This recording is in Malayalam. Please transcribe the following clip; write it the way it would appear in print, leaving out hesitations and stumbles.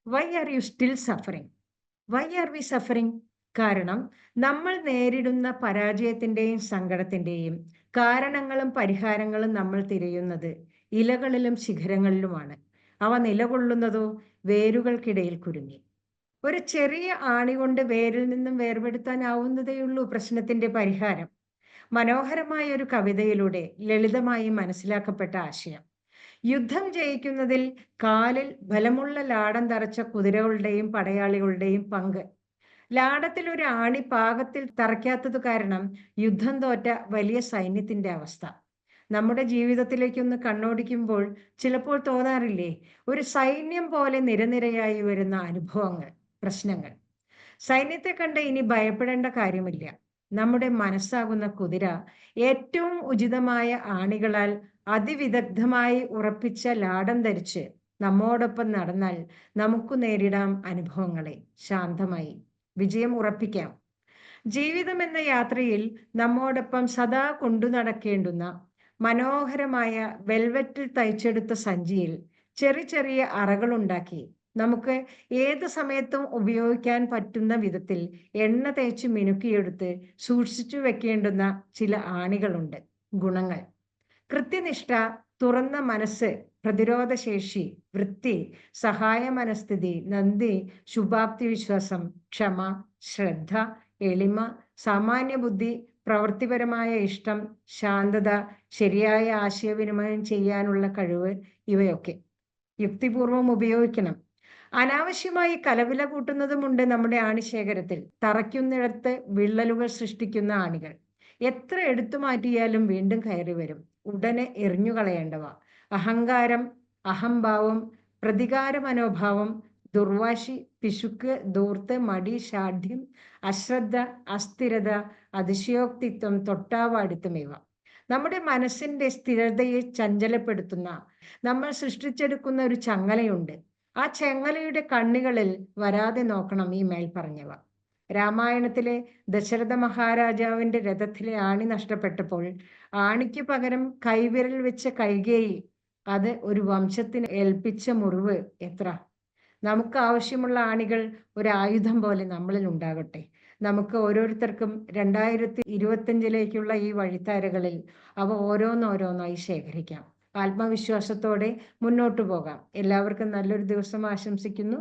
Y are you still suffering? Why are we suffering? കാരണം നമ്മൾ നേരിടുന്ന പരാജയത്തിന്റെയും സങ്കടത്തിന്റെയും കാരണങ്ങളും പരിഹാരങ്ങളും നമ്മൾ തിരയുന്നത് ഇലകളിലും ശിഖരങ്ങളിലുമാണ്. അവ നിലകൊള്ളുന്നതോ വേരുകൾക്കിടയിൽ കുരുങ്ങി. ഒരു ചെറിയ ആണി കൊണ്ട് വേരിൽ നിന്നും വേർപെടുത്താനാവുന്നതേയുള്ളൂ പ്രശ്നത്തിന്റെ പരിഹാരം. മനോഹരമായ ഒരു കവിതയിലൂടെ ലളിതമായി മനസ്സിലാക്കപ്പെട്ട ആശയം. യുദ്ധം ജയിക്കുന്നതിൽ കാലിൽ ബലമുള്ള ലാടം തറച്ച കുതിരകളുടെയും പടയാളികളുടെയും പങ്ക്. ലാടത്തിൽ ഒരു ആണി പാകത്തിൽ തറയ്ക്കാത്തത് കാരണം യുദ്ധം തോറ്റ വലിയ സൈന്യത്തിന്റെ അവസ്ഥ. നമ്മുടെ ജീവിതത്തിലേക്കൊന്ന് കണ്ണോടിക്കുമ്പോൾ ചിലപ്പോൾ തോന്നാറില്ലേ, ഒരു സൈന്യം പോലെ നിരനിരയായി വരുന്ന അനുഭവങ്ങൾ, പ്രശ്നങ്ങൾ. സൈന്യത്തെ കണ്ട് ഇനി ഭയപ്പെടേണ്ട കാര്യമില്ല. നമ്മുടെ മനസ്സാകുന്ന കുതിര ഏറ്റവും ഉചിതമായ ആണികളാൽ അതിവിദഗ്ധമായി ഉറപ്പിച്ച ലാടം ധരിച്ച് നമ്മോടൊപ്പം നടന്നാൽ നമുക്ക് നേരിടാം അനുഭവങ്ങളെ ശാന്തമായി. വിജയം ഉറപ്പിക്കാം. ജീവിതം എന്ന യാത്രയിൽ നമ്മോടൊപ്പം സദാ കൊണ്ടു നടക്കേണ്ടുന്ന മനോഹരമായ വെൽവെറ്റിൽ തയ്ച്ചെടുത്ത സഞ്ചിയിൽ ചെറിയ ചെറിയ അറകളുണ്ടാക്കി നമുക്ക് ഏത് സമയത്തും ഉപയോഗിക്കാൻ പറ്റുന്ന വിധത്തിൽ എണ്ണ തേച്ച് മിനുക്കിയെടുത്ത് സൂക്ഷിച്ചു വെക്കേണ്ടുന്ന ചില ആണികളുണ്ട്. ഗുണങ്ങൾ: കൃത്യനിഷ്ഠ, തുറന്ന മനസ്സ്, പ്രതിരോധശേഷി, വൃത്തി, സഹായ മനസ്ഥിതി, നന്ദി, ശുഭാപ്തി വിശ്വാസം, ക്ഷമ, ശ്രദ്ധ, എളിമ, സാമാന്യ ബുദ്ധി, പ്രവൃത്തിപരമായ ഇഷ്ടം, ശാന്തത, ശരിയായ ആശയവിനിമയം ചെയ്യാനുള്ള കഴിവ്, ഇവയൊക്കെ യുക്തിപൂർവം ഉപയോഗിക്കണം. അനാവശ്യമായി കലവില കൂട്ടുന്നതുമുണ്ട് നമ്മുടെ ആണിശേഖരത്തിൽ. തറയ്ക്കുന്നിടത്ത് വിള്ളലുകൾ സൃഷ്ടിക്കുന്ന ആണികൾ എത്ര എടുത്തു മാറ്റിയാലും വീണ്ടും കയറി വരും. ഉടനെ എറിഞ്ഞുകളയേണ്ടവ: അഹങ്കാരം, അഹംഭാവം, പ്രതികാര മനോഭാവം, ദുർവാശി, പിശുക്ക്, ധൂർത്ത്, മടി, ശാഠ്യം, അശ്രദ്ധ, അസ്ഥിരത, അതിശയോക്തിത്വം, തൊട്ടാവാടിത്തം. ഇവ നമ്മുടെ മനസ്സിന്റെ സ്ഥിരതയെ ചഞ്ചലപ്പെടുത്തുന്ന, നമ്മൾ സൃഷ്ടിച്ചെടുക്കുന്ന ഒരു ചങ്ങലയുണ്ട്. ആ ചങ്ങലയുടെ കണ്ണികളിൽ വരാതെ നോക്കണം ഈ മേൽപ്പറഞ്ഞവ. രാമായണത്തിലെ ദശരഥ മഹാരാജാവിന്റെ രഥത്തിലെ ആണി നഷ്ടപ്പെട്ടപ്പോൾ ആണിക്ക് പകരം കൈവിരൽ വെച്ച കൈകേയി അത് ഒരു വംശത്തിന് ഏൽപ്പിച്ച മുറിവ് എത്ര! നമുക്ക് ആവശ്യമുള്ള ആണികൾ ഒരു ആയുധം പോലെ നമ്മളിൽ ഉണ്ടാകട്ടെ. നമുക്ക് ഓരോരുത്തർക്കും 2025 ഈ വഴിത്താരകളിൽ അവ ഓരോന്നോരോന്നായി ശേഖരിക്കാം. ആത്മവിശ്വാസത്തോടെ മുന്നോട്ടു പോകാം. എല്ലാവർക്കും നല്ലൊരു ദിവസം ആശംസിക്കുന്നു.